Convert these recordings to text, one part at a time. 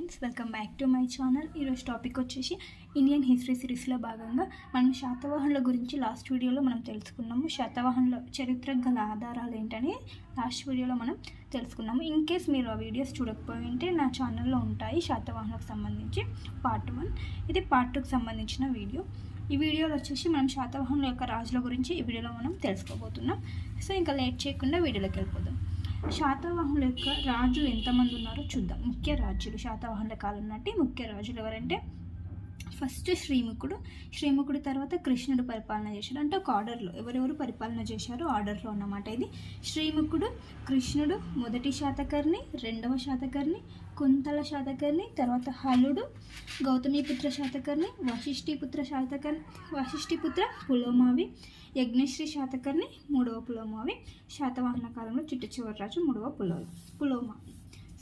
Friends, welcome back to my channel. ఈరోజు topic వచ్చేసి Indian history సిరీస్లో భాగంగా మనం శాతవాహనుల గురించి లాస్ట్ వీడియోలో మనం తెలుసుకున్నాము. శాతవాహనుల చరిత్ర గల ఆధారాలు ఏంటని లాస్ట్ వీడియోలో మనం తెలుసుకున్నాము. ఇన్ కేస్ మీరు ఆ వీడియోస్ చూడకపోయి ఉంటే నా ఛానల్లో ఉంటాయి. శాతవాహనులకు సంబంధించి పార్ట్ 1, ఇది పార్ట్ 2కి సంబంధించిన వీడియో. ఈ వీడియోలో వచ్చేసి మనం శాతవాహనుల యొక్క రాజుల గురించి ఈ వీడియోలో మనం తెలుసుకోబోతున్నాం. సో ఇంకా లేట్ చేయకుండా వీడియోలోకి వెళ్ళిపోదాం. శాతవాహనుల యొక్క రాజులు ఎంతమంది ఉన్నారో చూద్దాం. ముఖ్య రాజులు శాతవాహనుల కాలం నాటి ముఖ్య రాజులు ఎవరంటే, ఫస్ట్ శ్రీముఖుడు తర్వాత కృష్ణుడు పరిపాలన చేశాడు. అంటే ఒక ఆర్డర్లో ఎవరెవరు పరిపాలన చేశారో ఆర్డర్లో అన్నమాట. ఇది శ్రీముఖుడు, కృష్ణుడు, మొదటి శాతకర్ణి, రెండవ శాతకర్ణి, కుంతల శాతకర్ణి, తర్వాత హలుడు, గౌతమిపుత్ర శాతకర్ణి, వశిష్ఠిపుత్ర పులోమావి, యజ్ఞశ్రీ శాతకర్ణి, మూడవ పులోమావి. శాతవాహన కాలంలో చిట్ట రాజు మూడవ పులోమావి.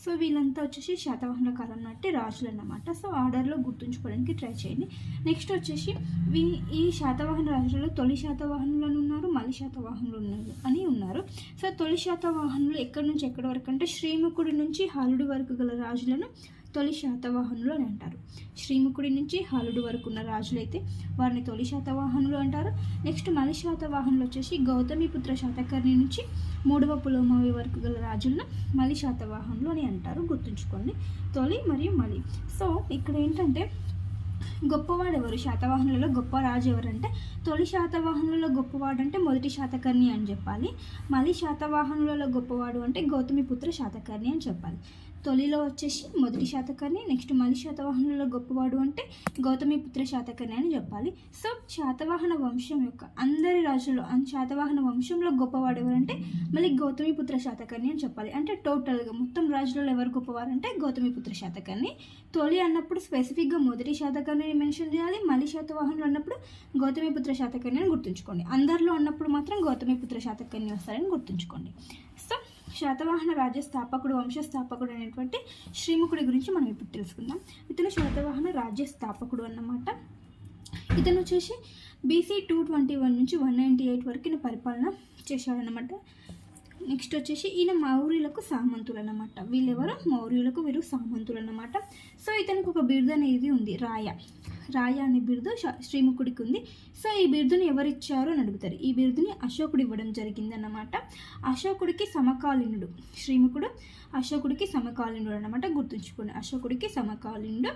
సో వీళ్ళంతా వచ్చేసి శాతవాహనుల కాలం నాటి రాజులు అన్నమాట. సో ఆర్డర్లో గుర్తుంచుకోవడానికి ట్రై చేయండి. నెక్స్ట్ వచ్చేసి ఈ శాతవాహన రాజులలో తొలి శాతవాహనులు అని ఉన్నారు, మలి శాతవాహనులు ఉన్నారు. సో తొలి శాతవాహనులు ఎక్కడి నుంచి ఎక్కడి వరకు అంటే శ్రీముఖుడి నుంచి హలుడు వరకు గల రాజులను తొలి శాతవాహనులు అని అంటారు. శ్రీముఖుడి నుంచి హలుడు వరకు ఉన్న రాజులైతే వారిని తొలి శాతవాహనులు అంటారు. నెక్స్ట్ మలి శాతవాహనులు వచ్చేసి గౌతమిపుత్ర శాతకర్ణి నుంచి మూడవ పులోమావి వరకు గల రాజులను మలి శాతవాహనులు అని అంటారు. గుర్తుంచుకోండి, తొలి మరియు మలి. సో ఇక్కడ ఏంటంటే గొప్పవాడు ఎవరు, శాతవాహనులలో గొప్ప రాజు ఎవరంటే, తొలి శాతవాహనులలో గొప్పవాడు అంటే మొదటి శాతకర్ణి అని చెప్పాలి. మలి శాతవాహనులలో గొప్పవాడు అంటే గౌతమిపుత్ర శాతకర్ణి అని చెప్పాలి. తొలిలో వచ్చేసి మొదటి శాతకర్ణి, నెక్స్ట్ మలి శాతవాహనులలో గొప్పవాడు అంటే గౌతమిపుత్ర శాతకర్ణి అని చెప్పాలి. సో శాతవాహన వంశం యొక్క అందరి రాజులు శాతవాహన వంశంలో గొప్పవాడు ఎవరంటే మళ్ళీ గౌతమిపుత్ర శాతకర్ణి అని చెప్పాలి. అంటే టోటల్గా మొత్తం రాజులలో ఎవరు గొప్పవారంటే గౌతమిపుత్ర శాతకర్ణి. తొలి అన్నప్పుడు స్పెసిఫిక్గా మొదటి శాతకర్ణిని మెన్షన్ చేయాలి. మలి శాతవాహనులు అన్నప్పుడు గౌతమిపుత్ర శాతకర్ణి అని గుర్తుంచుకోండి. అందరిలో అన్నప్పుడు మాత్రం గౌతమిపుత్ర శాతకర్ణి వస్తారని గుర్తుంచుకోండి. సో శాతవాహన రాజ్య స్థాపకుడు, వంశస్థాపకుడు అనేటువంటి శ్రీముఖుడి గురించి మనం ఇప్పుడు తెలుసుకుందాం. ఇతను శాతవాహన రాజ్య స్థాపకుడు అన్నమాట. ఇతను వచ్చేసి BC 221 నుంచి 198 వరకు ఈయన పరిపాలన చేశాడనమాట. నెక్స్ట్ వచ్చేసి ఈయన మౌర్యులకు సామంతులు అన్నమాట. వీళ్ళెవరు మౌర్యులకు, వీరు సామంతులు అన్నమాట. సో ఇతనికి ఒక బిరుదు అనేది ఉంది, రాయ అనే బిరుదు శ్రీముఖుడికి ఉంది. సో ఈ బిరుదుని ఎవరిచ్చారు అని అడుగుతారు. ఈ బిరుదుని అశోకుడు ఇవ్వడం జరిగింది అన్నమాట. అశోకుడికి సమకాలీనుడు శ్రీముఖుడు, అశోకుడికి సమకాలీనుడు అన్నమాట. గుర్తుంచుకోండి, అశోకుడికి సమకాలీనుడు.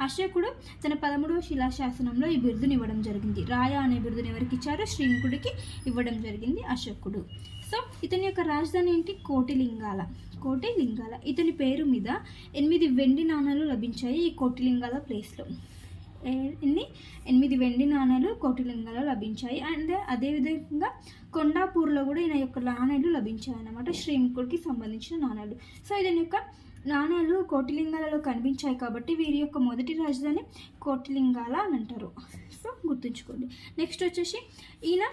అశోకుడు తన 13వ శిలాశాసనంలో ఈ బిరుదుని ఇవ్వడం జరిగింది. రాయ అనే బిరుదుని ఎవరికి ఇచ్చారు, శ్రీముఖుడికి ఇవ్వడం జరిగింది అశోకుడు. సో ఇతని యొక్క రాజధాని ఏంటి, కోటిలింగాల. ఇతని పేరు మీద 8 వెండి నాణాలు లభించాయి ఈ కోటిలింగాల ప్లేస్లో. 8 వెండి నాణాలు కోటిలింగాలు లభించాయి. అండ్ అదేవిధంగా కొండాపూర్లో కూడా ఈయన యొక్క నాణాలు లభించాయి అన్నమాట, శ్రీముఖుడికి సంబంధించిన నాణాలు. సో ఇతని యొక్క నాణాలు కోటిలింగాలలో కనిపించాయి కాబట్టి వీరి యొక్క మొదటి రాజధాని కోటిలింగాల అని అంటారు. సో గుర్తుంచుకోండి. నెక్స్ట్ వచ్చేసి ఈయన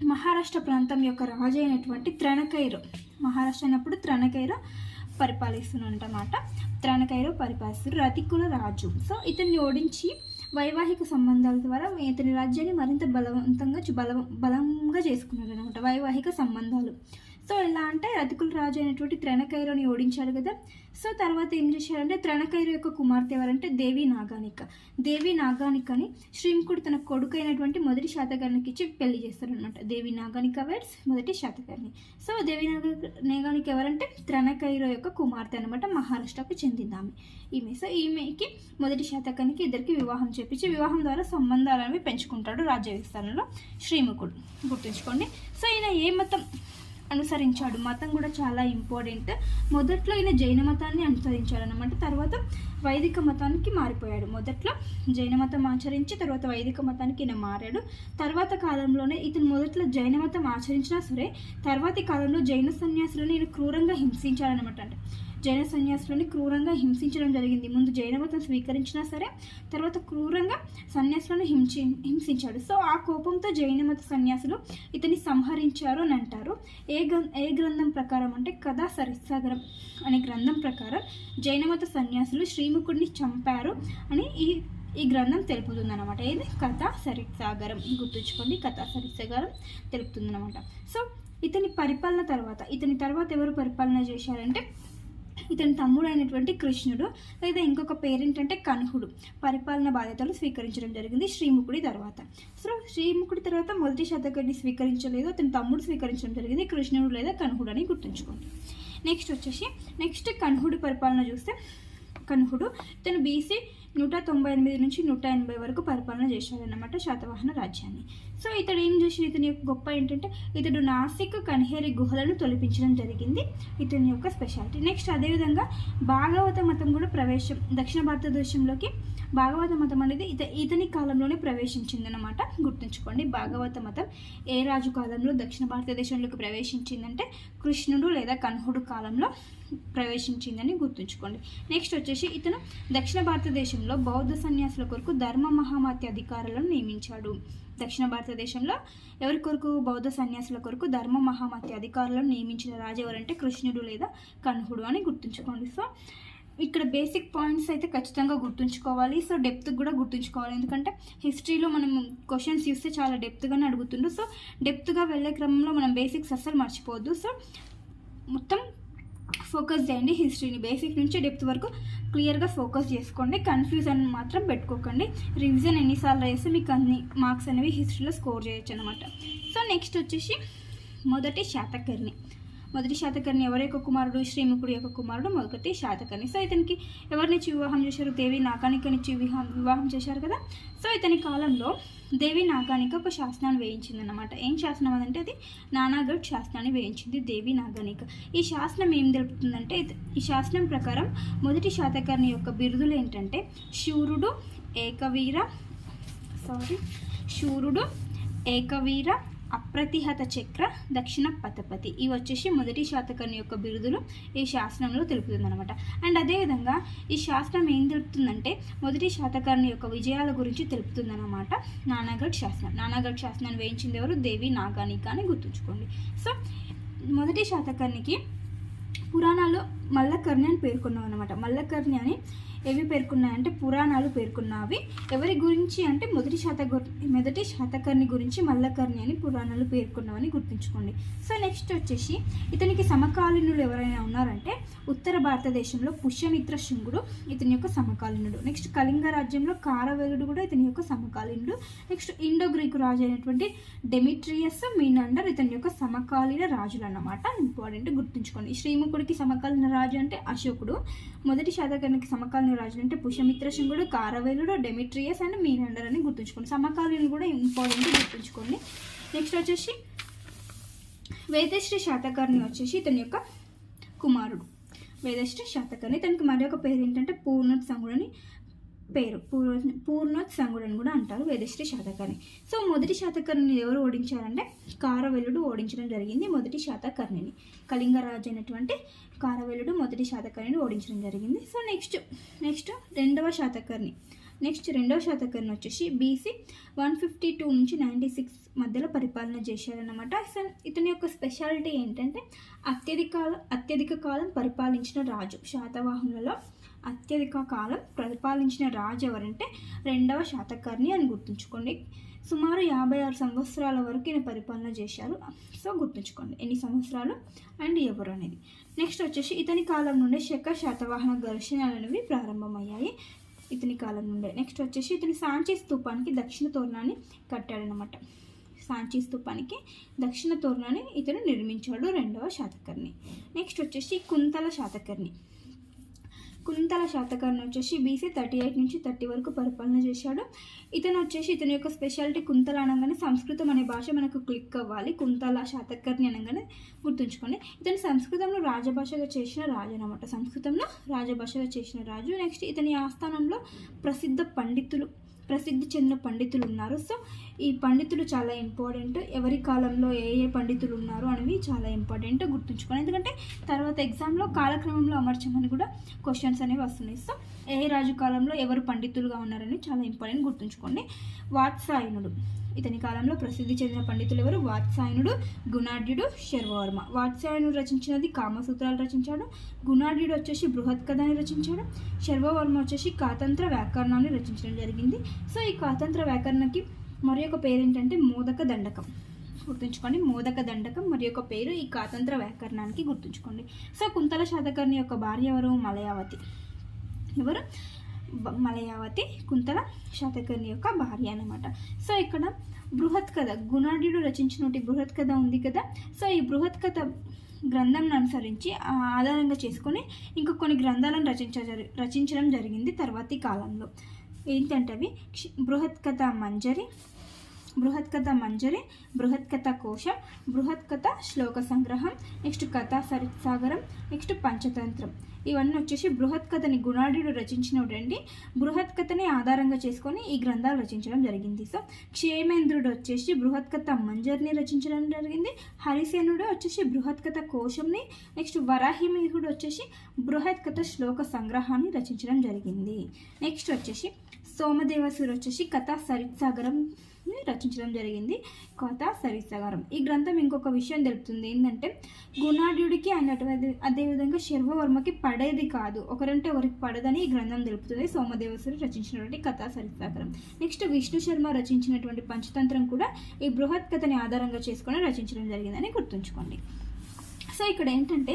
మహారాష్ట్ర ప్రాంతం యొక్క రాజు అయినటువంటి త్రణకైరో, మహారాష్ట్ర అయినప్పుడు త్రణకైరో పరిపాలిస్తున్నమాట. రతికుల రాజు. సో ఇతన్ని ఓడించి వైవాహిక సంబంధాల ద్వారా ఇతని రాజ్యాన్ని మరింత బలంగా చేసుకున్నాడు అనమాట, వైవాహిక సంబంధాలు. సో ఎలా అంటే రతికుల రాజు అయినటువంటి త్రణకైరోని ఓడించాడు కదా. సో తర్వాత ఏం చేశాడంటే త్రణకైరో యొక్క కుమార్తె ఎవరంటే దేవి నాగానికని శ్రీముఖుడు తన కొడుకు అయినటువంటి మొదటి శాతకర్ణికి ఇచ్చి పెళ్లి చేస్తారనమాట. దేవి నాగానిక వెడ్స్ మొదటి శాతకర్ణి. సో దేవి నాగానిక ఎవరంటే త్రణకైరో యొక్క కుమార్తె అనమాట, మహారాష్ట్రకు చెందింది ఈమె. సో ఈమెకి మొదటి శాతకర్ణికి ఇద్దరికి వివాహం చేపించి వివాహం ద్వారా సంబంధాలను పెంచుకుంటాడు రాజ్య విస్తరణలో శ్రీముఖుడు. గుర్తుంచుకోండి. సో ఈయన ఏ మతం అనుసరించాడు, మతం కూడా చాలా ఇంపార్టెంట్. మొదట్లో ఈయన జైన మతాన్ని అనుసరించాడు అనమాట. తర్వాత వైదిక మతానికి మారిపోయాడు. మొదట్లో జైన మతం ఆచరించి తర్వాత వైదిక మతానికి ఈయన మారాడు. తర్వాత కాలంలోనే ఇతను మొదట్లో జైన మతం ఆచరించినా సరే తర్వాతి కాలంలో జైన సన్యాసులను ఈయన క్రూరంగా హింసించాడనమాట. అంటే జైన సన్యాసులని క్రూరంగా హింసించడం జరిగింది. ముందు జైన మతం స్వీకరించినా సరే తర్వాత క్రూరంగా సన్యాసులను హింసించాడు. సో ఆ కోపంతో జైన మత సన్యాసులు ఇతన్ని సంహరించారు అని అంటారు. ఏ గ్రంథం ప్రకారం అంటే కథా సరిత్సాగరం అనే గ్రంథం ప్రకారం జైన మత సన్యాసులు శ్రీముఖుడిని చంపారు అని ఈ గ్రంథం తెలుపుతుంది అనమాట. ఏది కథా సరిత్సాగరం. గుర్తుంచుకోండి, కథా సరిత్సాగరం తెలుపుతుంది అనమాట. సో ఇతని తర్వాత ఎవరు పరిపాలన చేశారంటే ఇతని తమ్ముడు అయినటువంటి కృష్ణుడు, లేదా ఇంకొక పేరేంటంటే కన్హుడు పరిపాలన బాధ్యతలు స్వీకరించడం జరిగింది శ్రీముఖుడి తర్వాత. సో శ్రీముఖుడి తర్వాత మొదటి శాతకర్ణి స్వీకరించలేదు, అతని తమ్ముడు స్వీకరించడం జరిగింది, కృష్ణుడు లేదా కన్హుడు అని గుర్తుంచుకోండి. నెక్స్ట్ కన్హుడి పరిపాలన చూస్తే, కన్హుడు ఇతను బీసీ 198 నుంచి 180 వరకు పరిపాలన చేశాడన్నమాట శాతవాహన రాజ్యాన్ని. సో ఇతడు ఏం చేసి, ఇతని యొక్క గొప్ప ఏంటంటే ఇతడు నాసిక్ కన్హేరి గుహలను తొలగించడం జరిగింది, ఇతని యొక్క స్పెషాలిటీ. నెక్స్ట్ అదేవిధంగా భాగవత మతం కూడా దక్షిణ భారతదేశంలోకి భాగవత మతం అనేది ఇతని కాలంలోనే ప్రవేశించిందనమాట, గుర్తుంచుకోండి. భాగవత మతం ఏ రాజు కాలంలో దక్షిణ భారతదేశంలోకి ప్రవేశించిందంటే కృష్ణుడు లేదా కన్హుడు కాలంలో ప్రవేశించిందని గుర్తుంచుకోండి. నెక్స్ట్ ఇతను దక్షిణ భారతదేశంలో బౌద్ధ సన్యాసుల కొరకు ధర్మ మహామాత్య అధికారులను నియమించాడు. దక్షిణ భారతదేశంలో ఎవరి కొరకు? బౌద్ధ సన్యాసుల కొరకు ధర్మ మహామాత్య అధికారులను నియమించిన రాజు ఎవరంటే కృష్ణుడు లేదా కన్హుడు అని గుర్తుంచుకోండి. సో ఇక్కడ బేసిక్ పాయింట్స్ అయితే ఖచ్చితంగా గుర్తుంచుకోవాలి. సో డెప్త్ కూడా గుర్తుంచుకోవాలి, ఎందుకంటే హిస్టరీలో మనం క్వశ్చన్స్ చూస్తే చాలా డెప్త్గానే అడుగుతుండు. సో డెప్త్గా వెళ్ళే క్రమంలో మనం బేసిక్స్ అస్సలు మర్చిపోవద్దు. సో మొత్తం ఫోకస్ చేయండి, హిస్టరీని బేసిక్ నుంచి డెప్త్ వరకు క్లియర్గా ఫోకస్ చేసుకోండి. కన్ఫ్యూజన్ మాత్రం పెట్టుకోకండి. రివిజన్ ఎన్నిసార్లు వేస్తే మీకు అన్ని మార్క్స్ అనేవి హిస్టరీలో స్కోర్ చేయొచ్చు అనమాట. సో నెక్స్ట్ మొదటి శాతకర్ణి ఎవరి యొక్క కుమారుడు? శ్రీముఖుడి యొక్క కుమారుడు మొదటి శాతకర్ణి. సో ఇతనికి ఎవరినిచ్చి వివాహం చేశారు? దేవి నాగానికనిచ్చి వివాహం చేశారు కదా. సో ఇతని కాలంలో దేవి నాగానిక ఒక శాసనాన్ని వేయించింది అనమాట. ఏం శాసనం అదంటే అది నానాగఢ్ శాసనాన్ని వేయించింది దేవి నాగానిక. ఈ శాసనం ఏం తెలుపుతుందంటే, ఈ శాసనం ప్రకారం మొదటి శాతకర్ణి యొక్క బిరుదులు ఏంటంటే శూరుడు, ఏకవీర, అప్రతిహత చక్ర, దక్షిణ పథపతి. ఇవి వచ్చేసి మొదటి శాతకర్ణి యొక్క బిరుదులు ఈ శాసనంలో తెలుపుతుంది అనమాట. అండ్ అదేవిధంగా ఈ శాసనం ఏం తెలుపుతుందంటే మొదటి శాతకర్ణి యొక్క విజయాల గురించి తెలుపుతుంది అనమాట. నానాగఢ్ శాసనాన్ని వేయించింది ఎవరు? దేవి నాగానిక అని గుర్తుంచుకోండి. సో మొదటి శాతకర్ణికి పురాణాలు మల్లకర్ణి అని పేర్కొన్నాం అనమాట. మల్లకర్ణి అని ఏవి పేర్కొన్నాయంటే పురాణాలు పేర్కొన్నవి. ఎవరి గురించి అంటే మొదటి శాతకర్ణి గురించి మల్లకర్ణి అని పురాణాలు పేర్కొన్నామని గుర్తుంచుకోండి. సో నెక్స్ట్ ఇతనికి సమకాలీనులు ఎవరైనా ఉన్నారంటే ఉత్తర భారతదేశంలో పుష్యమిత్ర శృంగుడు ఇతని యొక్క సమకాలీనుడు. నెక్స్ట్ కళింగ రాజ్యంలో కారవేలుడు కూడా ఇతని యొక్క సమకాలీనుడు. నెక్స్ట్ ఇండో గ్రీకు రాజు అయినటువంటి డెమిట్రియస్ మీనాండర్ ఇతని యొక్క సమకాలీన రాజులు అన్నమాట. ఇంపార్టెంట్ గుర్తుంచుకోండి. శ్రీముఖుడికి సమకాలీన రాజు అంటే అశోకుడు, మొదటి శాతకర్ణికి సమకాలీన రాజులు అంటే పుష్యమిత్ర శృంగుడు, కారవేలుడు, డెమిట్రియస్ అండ్ మీనాండర్ అని గుర్తుంచుకోండి. సమకాలీనులు కూడా ఇంపార్టెంట్ గుర్తుంచుకోండి. నెక్స్ట్ వేదశ్రీ శాతకర్ణి ఇతని యొక్క కుమారుడు. వేదశ్రీ శాతకర్ణి, తనకి మరి ఒక పేరు ఏంటంటే పూర్ణోత్సంగుడు అని పేరు. పూర్ణోత్సంగుడు అని కూడా అంటారు వేదశ్రీ శాతకర్ణి. సో మొదటి శాతకర్ణిని ఎవరు ఓడించారంటే కారవేలుడు ఓడించడం జరిగింది మొదటి శాతకర్ణిని. కళింగ రాజు అయినటువంటి కారవేలుడు మొదటి శాతకర్ణిని ఓడించడం జరిగింది. సో నెక్స్ట్ రెండవ శాతకర్ణి బీసీ 152 నుంచి 96 మధ్యలో పరిపాలన చేశారన్నమాట. సో ఇతని యొక్క స్పెషాలిటీ ఏంటంటే అత్యధిక కాలం పరిపాలించిన రాజు. శాతవాహనులలో అత్యధిక కాలం పరిపాలించిన రాజు ఎవరంటే రెండవ శాతకర్ణి అని గుర్తుంచుకోండి. సుమారు 56 సంవత్సరాల వరకు ఈయన పరిపాలన చేశారు. సో గుర్తుంచుకోండి ఎన్ని సంవత్సరాలు అండ్ ఎవరు అనేది. నెక్స్ట్ ఇతని కాలం నుండే శక శాతవాహన ఘర్షణలు అనేవి ప్రారంభమయ్యాయి ఇతని కాలం నుండే. నెక్స్ట్ ఇతని సాంచి స్తూపానికి దక్షిణ తోరణాన్ని కట్టాడనమాట. సాంచి స్తూపానికి దక్షిణ తోరణాన్ని ఇతను నిర్మించాడు రెండవ శాతకర్ణి. నెక్స్ట్ కుంతల శాతకర్ణి బీసీ 38 నుంచి 30 వరకు పరిపాలన చేశాడు. ఇతని యొక్క స్పెషాలిటీ కుంతల అనగానే సంస్కృతం అనే భాష మనకు క్లిక్ అవ్వాలి. కుంతల శాతకర్ణి అనగానే గుర్తుంచుకోండి. ఇతను సంస్కృతంలో రాజభాషగా చేసిన రాజు అనమాట. నెక్స్ట్ ఇతని ఆస్థానంలో ప్రసిద్ధి చెందిన పండితులు ఉన్నారు. సో ఈ పండితులు చాలా ఇంపార్టెంట్. ఎవరి కాలంలో ఏ పండితులు ఉన్నారు అనేవి చాలా ఇంపార్టెంట్ గుర్తుంచుకోండి. ఎందుకంటే తర్వాత ఎగ్జామ్లో కాలక్రమంలో అమర్చమని కూడా క్వశ్చన్స్ అనేవి వస్తున్నాయి. సో ఏ రాజు కాలంలో ఎవరు పండితులుగా ఉన్నారని చాలా ఇంపార్టెంట్ గుర్తుంచుకోండి. వాత్సాయనుడు ఇతని కాలంలో ప్రసిద్ధి చెందిన పండితులు ఎవరు? వాత్సాయనుడు, గుణాఢ్యుడు, శర్వవర్మ. వాత్సాయనుడు రచించినది కామసూత్రాలు రచించాడు. గుణాఢ్యుడు బృహత్ కథని రచించాడు. శర్వవర్మ కాతంత్ర వ్యాకరణాన్ని రచించడం జరిగింది. సో ఈ కాతంత్ర వ్యాకరణకి మరి ఒక పేరు ఏంటంటే మోదక దండకం. గుర్తుంచుకోండి. మోదక దండకం మరి యొక్క పేరు ఈ కాతంత్ర వ్యాకరణానికి గుర్తుంచుకోండి. సో కుంతల శాతకర్ణి యొక్క భార్య ఎవరు? మలయావతి. ఎవరు? మలయావతి కుంతల శాతకర్ణి యొక్క భార్య అన్నమాట. సో ఇక్కడ బృహత్ కథ, గుణాఢ్యుడు రచించినటువంటి బృహత్ కథ ఉంది కదా. సో ఈ బృహత్ కథ గ్రంథంను అనుసరించి ఆధారంగా చేసుకొని ఇంకా కొన్ని గ్రంథాలను రచించడం జరిగింది తర్వాతి కాలంలో. ఏంటంటే అవి బృహత్ కథ మంజరి, బృహత్ కథ కోశం, బృహత్ కథ శ్లోక సంగ్రహం, నెక్స్ట్ కథా సరిత్సాగరం, నెక్స్ట్ పంచతంత్రం. ఇవన్నీ వచ్చేసి బృహత్ కథని గుణాఢ్యుడు రచించినటువంటి బృహత్ కథని ఆధారంగా చేసుకొని ఈ గ్రంథాలు రచించడం జరిగింది. సో క్షేమేంద్రుడు వచ్చేసి బృహత్ కథ మంజరిని రచించడం జరిగింది. హరిసేనుడు వచ్చేసి బృహత్ కథ కోశంని, నెక్స్ట్ వరాహిమిహిరుడు వచ్చేసి బృహత్ కథ శ్లోక సంగ్రహాన్ని రచించడం జరిగింది. నెక్స్ట్ వచ్చేసి సోమదేవసుడు వచ్చేసి కథా సరిత్సాగరం రచించడం జరిగింది. కథా సరిత్సాగరం ఈ గ్రంథం ఇంకొక విషయం తెలుపుతుంది. ఏంటంటే గుణాఢ్యుడికి అయినటువంటి అదేవిధంగా శర్వవర్మకి పడేది కాదు, ఒకరంటే ఒకరికి పడదని ఈ గ్రంథం తెలుపుతుంది. సోమదేవసుడు రచించినటువంటి కథా సరిత్సాగరం. నెక్స్ట్ విష్ణు శర్మ రచించినటువంటి పంచతంత్రం కూడా ఈ బృహత్ కథని ఆధారంగా చేసుకొని రచించడం జరిగిందని గుర్తుంచుకోండి. సో ఇక్కడ ఏంటంటే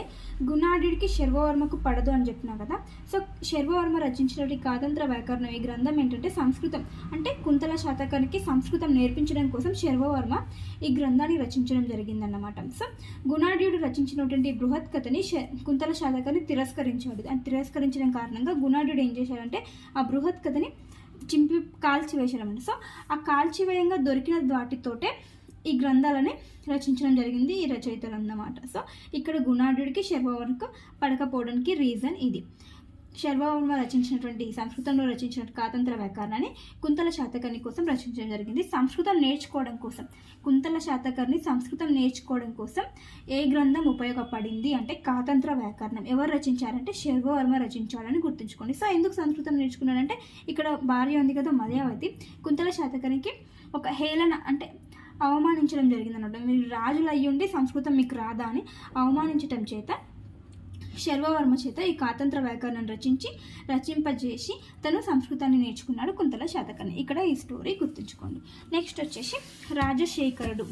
గుణాఢ్యుడికి శర్వవర్మకు పడదు అని చెప్పినా కదా. సో శర్వవర్మ రచించినటువంటి కాతంత్ర వ్యాకరణం ఈ గ్రంథం ఏంటంటే సంస్కృతం, అంటే కుంతల శాతకర్ణికి సంస్కృతం నేర్పించడం కోసం శర్వవర్మ ఈ గ్రంథాన్ని రచించడం జరిగిందన్నమాట. సో గుణాఢ్యుడు రచించినటువంటి బృహత్ కథని కుంతల శాతకర్ణి తిరస్కరించాడు. అని తిరస్కరించడం కారణంగా గుణాఢ్యుడు ఏం చేశాడంటే ఆ బృహత్ కథని కాల్చివేశాడు. సో ఆ కాల్చివేయంగా దొరికిన వాటితోటే ఈ గ్రంథాలని రచించడం జరిగింది ఈ రచయితలు అన్నమాట. సో ఇక్కడ గుణాఢ్యుడికి శర్వవర్మకు పడకపోవడానికి రీజన్ ఇది. శర్వవర్మ రచించినటువంటి సంస్కృతంలో రచించిన కాతంత్ర వ్యాకరణాన్ని కుంతల శాతకర్ణి కోసం రచించడం జరిగింది. సంస్కృతం నేర్చుకోవడం కోసం కుంతల శాతకర్ణి సంస్కృతం నేర్చుకోవడం కోసం ఏ గ్రంథం ఉపయోగపడింది అంటే కాతంత్ర వ్యాకరణం. ఎవరు రచించారంటే శర్వవర్మ రచించాలని గుర్తుంచుకోండి. సో ఎందుకు సంస్కృతం నేర్చుకున్నాడంటే ఇక్కడ భార్య ఉంది కదా మలయావతి, కుంతల శాతకర్ణికి ఒక హేళన అంటే అవమానించడం జరిగిందన్నమాట. మీరు రాజులు అయ్యుండి సంస్కృతం మీకు రాదా అని అవమానించటం చేత శర్వవర్మ చేత ఈ కాతంత్ర వ్యాకరణం రచింపజేసి తను సంస్కృతాన్ని నేర్చుకున్నాడు కుంతల శాతకర్ణి. ఇక్కడ ఈ స్టోరీ గుర్తుంచుకోండి. నెక్స్ట్ వచ్చేసి రాజశేఖరుడు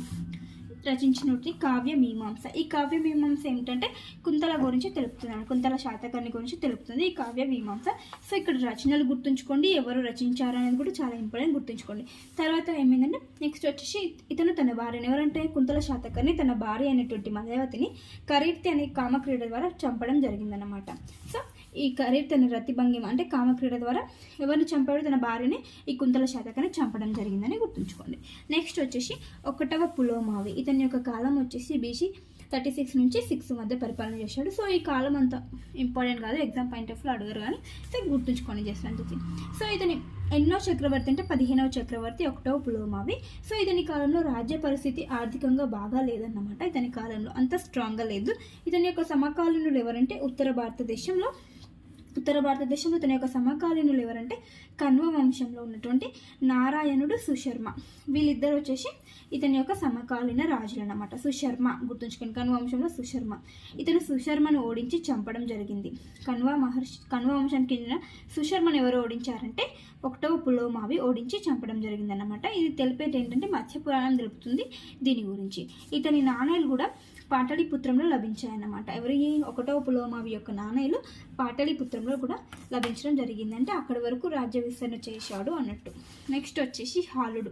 రచించినటువంటి కావ్య మీమాంస. ఈ కావ్య మీమాంస ఏమిటంటే కుంతల గురించి తెలుపుతున్నాను, కుంతల శాతకర్ణి గురించి తెలుపుతుంది ఈ కావ్య మీమాంస. సో ఇక్కడ రచనలు గుర్తుంచుకోండి, ఎవరు రచించారు అనేది కూడా చాలా ఇంపార్టెంట్ గుర్తుంచుకోండి. తర్వాత ఏమైందంటే నెక్స్ట్ వచ్చేసి ఇతను తన భార్యను, ఎవరంటే కుంతల శాతకర్ణి తన భార్య అయినటువంటి మలయావతిని కరీర్తి అనే కామక్రీడ ద్వారా చంపడం జరిగిందన్నమాట. సో ఈ కరీర్తి అనే రతిభంగిమ అంటే కామక్రీడ ద్వారా ఎవరిని చంపాడు? తన భార్యని ఈ కుంతల శాతకర్ణి చంపడం జరిగిందని గుర్తుంచుకోండి. నెక్స్ట్ వచ్చేసి 1వ పులోమావి. ఇతని యొక్క కాలం వచ్చేసి BC 36 నుంచి 6 మధ్య పరిపాలన చేశాడు. సో ఈ కాలం అంత ఇంపార్టెంట్ కాదు, ఎగ్జామ్ పాయింట్ ఆఫ్ వ్యూ అడగరు కానీ సో గుర్తుంచుకోండి చేస్తాను. సో ఇతని ఎన్నో చక్రవర్తి అంటే 15వ చక్రవర్తి 1వ పులోమావి. సో ఇతని కాలంలో రాజ్య పరిస్థితి ఆర్థికంగా బాగా లేదన్నమాట. ఇతని కాలంలో అంత స్ట్రాంగ్గా లేదు. ఇతని యొక్క సమకాలీనులు ఎవరంటే ఉత్తర భారతదేశంలో తన యొక్క సమకాలీనులు ఎవరంటే కణ్వ వంశంలో ఉన్నటువంటి నారాయణుడు, సుశర్మ. వీళ్ళిద్దరు వచ్చేసి ఇతని యొక్క సమకాలీన రాజులు అన్నమాట. సుశర్మ గుర్తుంచుకోండి, కణ్వ వంశంలో సుశర్మ. ఇతను సుశర్మను ఓడించి చంపడం జరిగింది. కణ్వ వంశానికి చెందిన సుశర్మను ఎవరు ఓడించారంటే 1వ పులోమావి ఓడించి చంపడం జరిగిందన్నమాట. ఇది తెలిపేది ఏంటంటే మత్స్య పురాణం తెలుపుతుంది దీని గురించి. ఇతని నాణేలు కూడా పాటలీపుత్రంలో లభించాయన్నమాట. ఎవరి 1వ పులోమావి యొక్క నాణేలు పాటలీపుత్రంలో కూడా లభించడం జరిగిందంటే అక్కడి వరకు రాజ్య విస్తరణ చేశాడు అన్నట్టు. నెక్స్ట్ వచ్చేసి హాలుడు.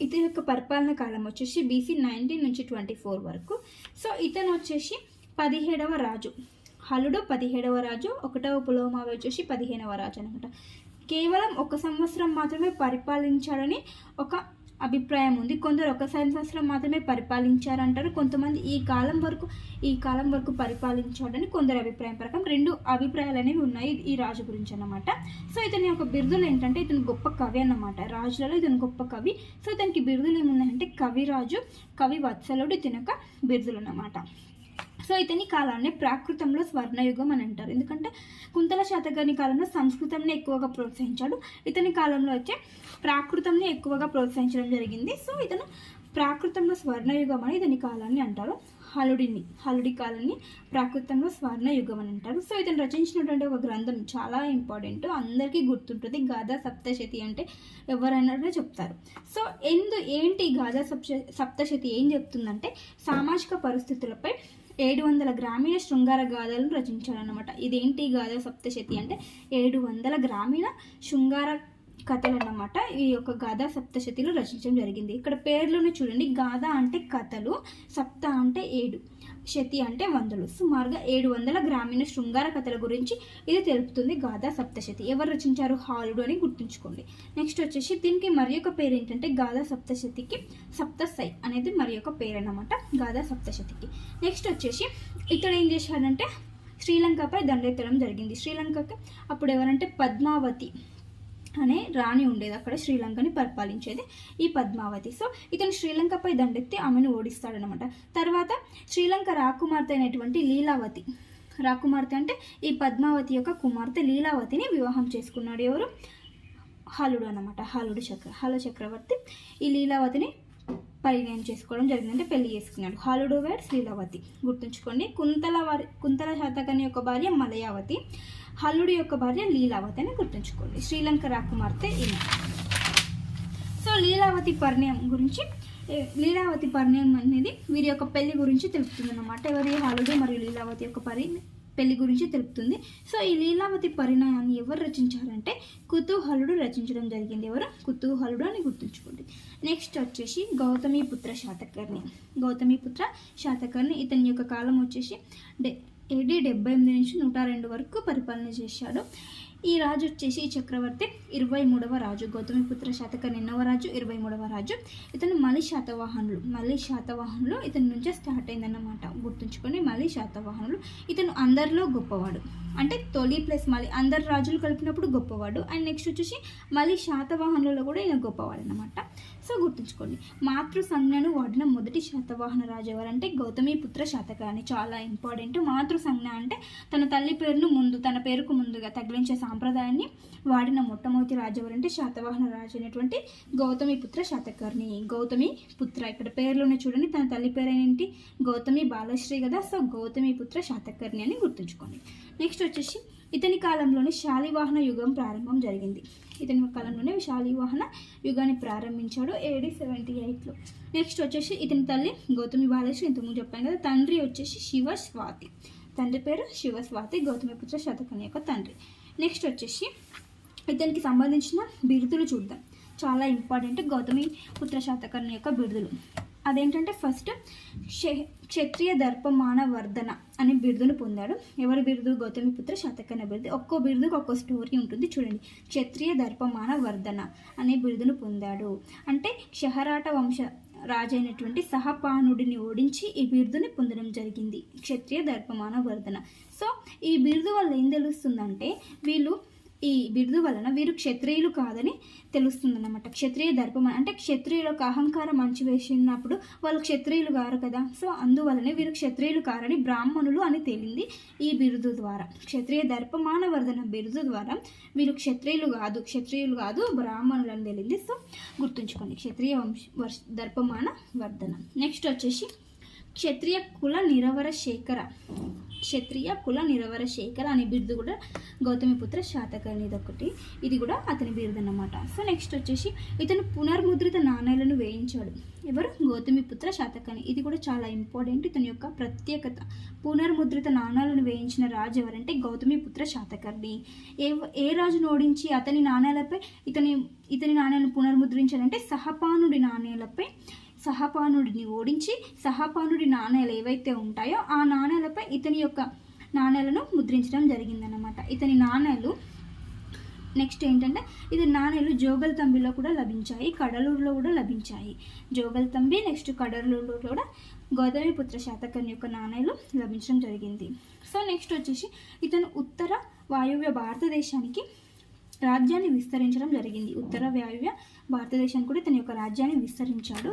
ఇతని యొక్క పరిపాలన కాలం వచ్చేసి BC 19 నుంచి 24 వరకు. సో ఇతను వచ్చేసి 17వ రాజు. హలుడు 17వ రాజు, 1వ పులోమావి వచ్చేసి 15వ రాజు అనమాట. కేవలం 1 సంవత్సరం మాత్రమే పరిపాలించాడని ఒక అభిప్రాయం ఉంది. కొందరు 1 సంవత్సరం మాత్రమే పరిపాలించారంటారు, కొంతమంది ఈ కాలం వరకు పరిపాలించాడని కొందరు అభిప్రాయం ప్రకారం. 2 అభిప్రాయాలు అనేవి ఉన్నాయి ఈ రాజు గురించి అన్నమాట. సో ఇతని యొక్క బిరుదులు ఏంటంటే ఇతను గొప్ప కవి అన్నమాట. రాజులలో ఇతను గొప్ప కవి. సో ఇతనికి బిరుదులు ఏమున్నాయంటే కవిరాజు, కవి వత్సలుడు ఇతని యొక్క బిరుదులు అన్నమాట. సో ఇతని కాలాన్ని ప్రాకృతంలో స్వర్ణయుగం అని అంటారు. ఎందుకంటే కుంతల శాతకర్ణి కాలంలో సంస్కృతంని ఎక్కువగా ప్రోత్సహించాడు, ఇతని కాలంలో వచ్చే ప్రాకృతంని ఎక్కువగా ప్రోత్సహించడం జరిగింది. సో ఇతను ప్రాకృతంలో స్వర్ణయుగం అని ఇతని కాలాన్ని అంటారు. హలుడి కాలాన్ని ప్రాకృతంలో స్వర్ణ యుగం అని అంటారు. సో ఇతను రచించినటువంటి ఒక గ్రంథం చాలా ఇంపార్టెంట్, అందరికీ గుర్తుంటుంది. గాథా సప్తశతి అంటే ఎవరైనా చెప్తారు. సో ఏంటి గాథా సప్తశతి ఏం చెప్తుందంటే సామాజిక పరిస్థితులపై 700 గ్రామీణ శృంగార గాథలను రచించాలన్నమాట. ఇదేంటి గాథా సప్తశతి అంటే 700 గ్రామీణ శృంగార కథలు అన్నమాట ఈ యొక్క గాథా సప్తశతిలో రచించడం జరిగింది. ఇక్కడ పేర్లోనే చూడండి, గాథ అంటే కథలు, సప్త అంటే 7, శతి అంటే 100. సుమారుగా 700 గ్రామీణ శృంగార కథల గురించి ఇది తెలుపుతుంది గాథా సప్తశతి. ఎవరు రచించారు? హాలుడు అని గుర్తుంచుకోండి. నెక్స్ట్ వచ్చేసి దీనికి మరి ఒక పేరు ఏంటంటే గాథా సప్తశతికి సప్తసై అనేది మరి ఒక పేరు అన్నమాట గాథా సప్తశతికి. నెక్స్ట్ వచ్చేసి ఇక్కడ ఏం చేశాడంటే శ్రీలంకపై దండెత్తడం జరిగింది. శ్రీలంకకి అప్పుడు ఎవరంటే పద్మావతి అనే రాణి ఉండేది, అక్కడ శ్రీలంకని పరిపాలించేది ఈ పద్మావతి. సో ఇతను శ్రీలంకపై దండెత్తి ఆమెను ఓడిస్తాడనమాట. తర్వాత శ్రీలంక రాకుమార్తె అయినటువంటి లీలావతి, రాకుమార్తె అంటే ఈ పద్మావతి యొక్క కుమార్తె లీలావతిని వివాహం చేసుకున్నాడు. ఎవరు? హలుడు అనమాట. హలు చక్రవర్తి ఈ లీలావతిని పరిణయం చేసుకోవడం జరిగింది, అంటే పెళ్లి చేసుకున్నాడు. హలుడు వేర్ లీలావతి గుర్తుంచుకోండి. కుంతల శాతకర్ణి యొక్క భార్య మలయావతి, హల్లుడి యొక్క భార్య లీలావతి అని గుర్తుంచుకోండి. శ్రీలంక రాకుమార్తె ఈమె. సో లీలావతి పరిణయం అనేది వీరి యొక్క పెళ్లి గురించి తెలుపుతుంది అన్నమాట. ఎవరి? హలుడు మరియు లీలావతి యొక్క పెళ్లి గురించి తెలుపుతుంది. సో ఈ లీలావతి పరిణయాన్ని ఎవరు రచించారంటే కుతూహలుడు రచించడం జరిగింది. ఎవరు? కుతూహలుడు అని గుర్తుంచుకోండి. నెక్స్ట్ వచ్చేసి గౌతమిపుత్ర శాతకర్ణి. ఇతని యొక్క కాలం వచ్చేసి AD 78 నుంచి 102 వరకు పరిపాలన చేశాడు. ఈ రాజు వచ్చేసి ఈ చక్రవర్తి 23వ రాజు. గౌతమిపుత్ర శాతకర్ణి ఎన్నవ రాజు? 23వ రాజు. ఇతను మలి శాతవాహనులు ఇతని నుంచే స్టార్ట్ అయిందన్నమాట, గుర్తుంచుకొని. మలి శాతవాహనులు ఇతను అందరిలో గొప్పవాడు, అంటే తొలి ప్లస్ మలి అందరు రాజులు కలిపినప్పుడు గొప్పవాడు. అండ్ నెక్స్ట్ వచ్చేసి మలి శాతవాహనులలో కూడా ఈయన గొప్పవాడు అనమాట. సో గుర్తుంచుకోండి. మాతృ సంజ్ఞను వాడిన మొదటి శాతవాహన రాజు ఎవరంటే గౌతమిపుత్ర శాతకర్ణి. చాలా ఇంపార్టెంట్. మాతృ సంజ్ఞ అంటే తన తల్లి తన పేరుకు ముందుగా తగిలించే సాంప్రదాయాన్ని వాడిన మొట్టమొదటి రాజు ఎవరంటే శాతవాహన రాజు అయినటువంటి గౌతమిపుత్ర శాతకర్ణి. గౌతమిపుత్ర ఇక్కడ పేరులోనే చూడండి, తన తల్లి పేరు ఏంటి? గౌతమి బాలశ్రీ కదా. సో గౌతమిపుత్ర శాతకర్ణి అని గుర్తుంచుకోండి. నెక్స్ట్ వచ్చేసి ఇతని కాలంలోనే శాలివాహన యుగం ప్రారంభం జరిగింది. ఇతని కాలంలోనే శాలివాహన యుగాన్ని ప్రారంభించాడు AD 78లో. నెక్స్ట్ వచ్చేసి ఇతని తల్లి గౌతమి బాలశ్రీ, ఇంతకుముందు చెప్పాను కదా. తండ్రి వచ్చేసి శివస్వాతి, తండ్రి పేరు శివస్వాతి, గౌతమిపుత్ర శాతకర్ణి యొక్క తండ్రి. నెక్స్ట్ వచ్చేసి ఇతనికి సంబంధించిన బిరుదులు చూద్దాం, చాలా ఇంపార్టెంట్. గౌతమిపుత్ర శాతకర్ణి యొక్క బిరుదులు అదేంటంటే ఫస్ట్ క్షత్రియ దర్పమాన వర్ధన అనే బిరుదును పొందాడు. ఎవరి బిరుదు? గౌతమిపుత్ర శాతకర్ణి బిరుదు. ఒక్కో బిరుదుకు ఒక్కో స్టోరీ ఉంటుంది చూడండి. క్షత్రియ దర్పమాన వర్ధన అనే బిరుదును పొందాడు. అంటే క్షహరాట వంశ రాజైనటువంటి సహపానుడిని ఓడించి ఈ బిరుదుని పొందడం జరిగింది, క్షత్రియ దర్పమాన వర్ధన. సో ఈ బిరుదు వల్ల ఏం తెలుస్తుందంటే ఈ బిరుదు వలన వీరు క్షత్రియులు కాదని తెలుస్తుందన్నమాట. క్షత్రియ దర్పమాన అంటే క్షత్రియులకు అహంకారం మంచి వేసినప్పుడు వాళ్ళు క్షత్రియులు కారు కదా. సో అందువలనే వీరు క్షత్రియులు కారని బ్రాహ్మణులు అని తేలింది ఈ బిరుదు ద్వారా. క్షత్రియ దర్పమాన వర్ధన బిరుదు ద్వారా వీరు క్షత్రియులు కాదు బ్రాహ్మణులు అని తేలింది. సో గుర్తుంచుకోండి, క్షత్రియ దర్పమాన వర్ధన. నెక్స్ట్ వచ్చేసి క్షత్రియ కుల నిరవర శేఖర అనే బిరుదు కూడా గౌతమిపుత్ర శాతకర్ణి ఒకటి, ఇది కూడా అతని బిరుదు అన్నమాట. సో నెక్స్ట్ వచ్చేసి ఇతను పునర్ముద్రిత నాణేలను వేయించాడు. ఎవరు? గౌతమిపుత్ర శాతకర్ణి. ఇది కూడా చాలా ఇంపార్టెంట్, ఇతని యొక్క ప్రత్యేకత. పునర్ముద్రిత నాణాలను వేయించిన రాజు ఎవరంటే గౌతమిపుత్ర శాతకర్ణి. ఏ రాజును ఓడించి అతని నాణేలపై ఇతని నాణేలను పునర్ముద్రించాడంటే సహపానుడిని ఓడించి సహపానుడి నాణేలు ఏవైతే ఉంటాయో ఆ నాణేలపై ఇతని యొక్క నాణేలను ముద్రించడం జరిగిందన్నమాట. ఇతని నాణేలు నెక్స్ట్ ఏంటంటే ఇతని నాణేలు జోగల్తంబిలో కూడా లభించాయి, కడలూరులో కూడా లభించాయి. జోగల్తంబి నెక్స్ట్ కడలూరులో కూడా గౌతమిపుత్ర శాతకర్ణి యొక్క నాణేలు లభించడం జరిగింది. సో నెక్స్ట్ వచ్చేసి ఇతను ఉత్తర వాయువ్య భారతదేశానికి రాజ్యాన్ని విస్తరించడం జరిగింది. ఉత్తర వాయువ్య భారతదేశానికి కూడా తన యొక్క రాజ్యాన్ని విస్తరించాడు.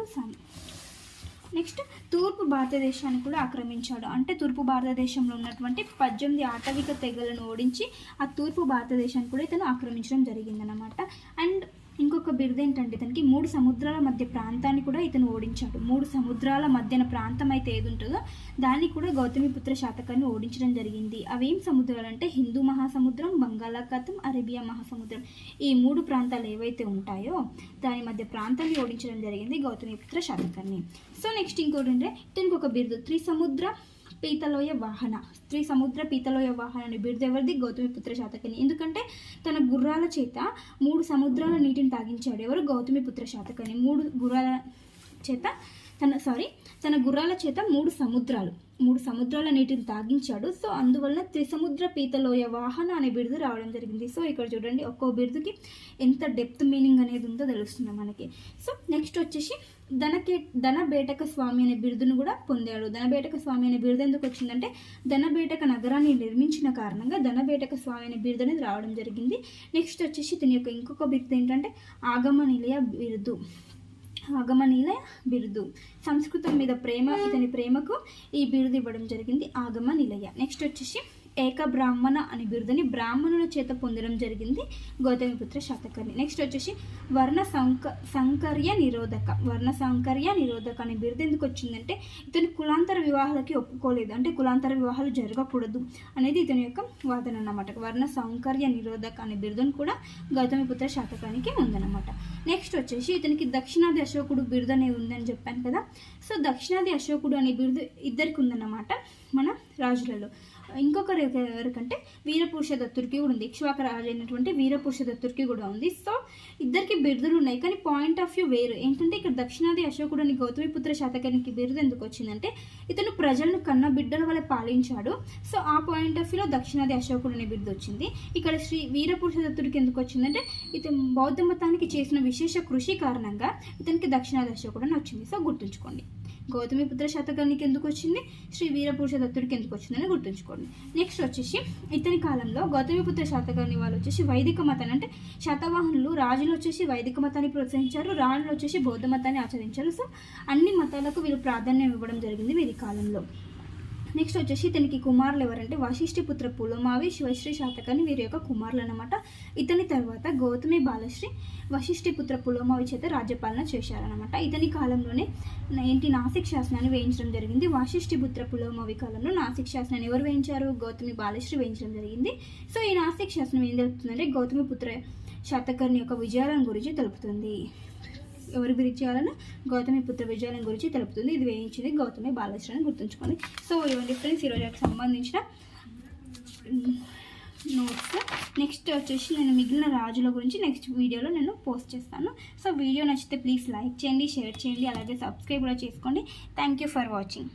నెక్స్ట్ తూర్పు భారతదేశాన్ని కూడా ఆక్రమించాడు. అంటే తూర్పు భారతదేశంలో ఉన్నటువంటి 18 ఆటవిక తెగలను ఓడించి ఆ తూర్పు భారతదేశాన్ని కూడా ఇతను ఆక్రమించడం జరిగిందనమాట. అండ్ ఇంకొక ఇంకొక బిరుదు ఏంటంటే ఇతనికి 3 సముద్రాల మధ్య ప్రాంతాన్ని కూడా ఇతను ఓడించాడు. 3 సముద్రాల మధ్యన ప్రాంతం అయితే ఏది ఉంటుందో దాన్ని కూడా గౌతమిపుత్ర శాతకర్ణి ఓడించడం జరిగింది. అవేం సముద్రాలు అంటే హిందూ మహాసముద్రం, బంగాళాఖాతం, అరేబియా మహాసముద్రం. ఈ 3 ప్రాంతాలు ఏవైతే ఉంటాయో దాని మధ్య ప్రాంతాన్ని ఓడించడం జరిగింది గౌతమిపుత్ర శాతకర్ణి. సో నెక్స్ట్ ఇంకోటి అంటే ఇతనికి ఒక బిరుదు త్రిసముద్ర పీతలోయ వాహన. త్రిసముద్ర పీతలోయ వాహన అనే బిరుదు ఎవరిది? గౌతమిపుత్ర శాతకర్ణి. ఎందుకంటే తన గుర్రాల చేత 3 సముద్రాల నీటిని తాగించాడు. ఎవరు? గౌతమిపుత్ర శాతకర్ణి. 3 గుర్రాల చేత తన గుర్రాల చేత 3 సముద్రాల నీటిని తాగించాడు. సో అందువలన త్రిసముద్ర పీతలోయ వాహన అనే బిరుదు రావడం జరిగింది. సో ఇక్కడ చూడండి ఒక్కో బిరుదుకి ఎంత డెప్త్ మీనింగ్ అనేది ఉందో తెలుస్తుంది మనకి. సో నెక్స్ట్ వచ్చేసి ధనబేటక స్వామి అనే బిరుదును కూడా పొందాడు. ధనబేటక స్వామి అనే బిరుదు ఎందుకు వచ్చిందంటే ధనబేటక నగరాన్ని నిర్మించిన కారణంగా ధనబేటక స్వామి అనే బిరుదు అనేది రావడం జరిగింది. నెక్స్ట్ వచ్చేసి ఇతని యొక్క ఇంకొక బిరుదు ఏంటంటే ఆగమ నిలయ బిరుదు. సంస్కృతం మీద ప్రేమ, ఇతని ప్రేమకు ఈ బిరుదు ఇవ్వడం జరిగింది ఆగమ నిలయ. నెక్స్ట్ వచ్చేసి ఏక బ్రాహ్మణ అనే బిరుదుని బ్రాహ్మణుల చేత పొందడం జరిగింది గౌతమిపుత్ర శాతకర్ణి. నెక్స్ట్ వచ్చేసి వర్ణ సంకర్య నిరోధక అనే బిరుదు ఎందుకు వచ్చిందంటే ఇతను కులాంతర వివాహాలకి ఒప్పుకోలేదు, అంటే కులాంతర వివాహాలు జరగకూడదు అనేది ఇతని యొక్క వాదన అన్నమాట. వర్ణ సంకర్య నిరోధక అనే బిరుదును కూడా గౌతమిపుత్ర శాతకర్ణికి ఉందన్నమాట. నెక్స్ట్ వచ్చేసి ఇతనికి దక్షిణాది అశోకుడు బిరుదు అనేది ఉందని చెప్పాను కదా. సో దక్షిణాది అశోకుడు అనే బిరుదు ఇద్దరికి ఉందన్నమాట మన రాజులలో. ఇంకొకరు ఎవరికంటే వీరపురుష దత్తుడికి కూడా ఉంది. ఇక్ష్వాక రాజు అయినటువంటి వీరపురుష దత్తుడికి కూడా ఉంది. సో ఇద్దరికి బిరుదులు ఉన్నాయి, కానీ పాయింట్ ఆఫ్ వ్యూ వేరు. ఏంటంటే ఇక్కడ దక్షిణాది అశోకుడు అని గౌతమిపుత్ర శాతకర్ణికి బిరుదు ఎందుకు వచ్చిందంటే ఇతను ప్రజలను కన్న బిడ్డల వల్ల పాలించాడు. సో ఆ పాయింట్ ఆఫ్ వ్యూలో దక్షిణాది అశోకుడు అనే బిరుదు వచ్చింది. ఇక్కడ శ్రీ వీరపురుష దత్తుడికి ఎందుకు వచ్చిందంటే ఇతను బౌద్ధ మతానికి చేసిన విశేష కృషి కారణంగా ఇతనికి దక్షిణాది అశోకుడు అని వచ్చింది. సో గుర్తుంచుకోండి. గౌతమిపుత్ర శాతకర్ణికి ఎందుకు వచ్చింది, శ్రీ వీరపురుష దత్తుడికి ఎందుకు వచ్చిందని గుర్తుంచుకోండి. నెక్స్ట్ వచ్చేసి ఇతని కాలంలో గౌతమిపుత్ర శాతకర్ణి వాళ్ళు వచ్చేసి వైదిక మతాన్ని, అంటే శాతవాహనులు రాజులు వచ్చేసి వైదిక మతాన్ని ప్రోత్సహించారు, రాణులు వచ్చేసి బౌద్ధ మతాన్ని ఆచరించారు. సో అన్ని మతాలకు వీళ్ళు ప్రాధాన్యం ఇవ్వడం జరిగింది వీరి కాలంలో. నెక్స్ట్ వచ్చేసి ఇతనికి కుమారులు ఎవరంటే వశిష్ఠిపుత్ర పులోమావి, శివశ్రీ శాతకర్ణి వీరి యొక్క కుమారులు అన్నమాట. ఇతని తర్వాత గౌతమి బాలశ్రీ వశిష్ఠిపుత్ర పులోమావి చేత రాజ్యపాలన చేశారనమాట. ఇతని కాలంలోనే నాసిక్ శాసనాన్ని వేయించడం జరిగింది. వశిష్ఠిపుత్ర పులోమావి కాలంలో నాసిక్ శాసనాన్ని ఎవరు వేయించారు? గౌతమి బాలశ్రీ వేయించడం జరిగింది. సో ఈ నాసిక్ శాసనం ఏం తెలుపుతుందంటే గౌతమిపుత్ర శాతకర్ణి యొక్క విజయాలను గురించి తెలుపుతుంది. ఎవరి విజయాలను? గౌతమిపుత్ర విజయాలను గురించి తెలుపుతుంది. ఇది వేయించింది గౌతమి బాలశ్రీ అని గుర్తుంచుకోండి. సో ఇవన్నీ ఫ్రెండ్స్ ఈరోజుకి సంబంధించిన నోట్స్. నెక్స్ట్ వచ్చేసి నేను మిగిలిన రాజుల గురించి నెక్స్ట్ వీడియోలో నేను పోస్ట్ చేస్తాను. సో వీడియో నచ్చితే ప్లీజ్ లైక్ చేయండి, షేర్ చేయండి, అలాగే సబ్స్క్రైబ్ కూడా చేసుకోండి. Thank you for watching.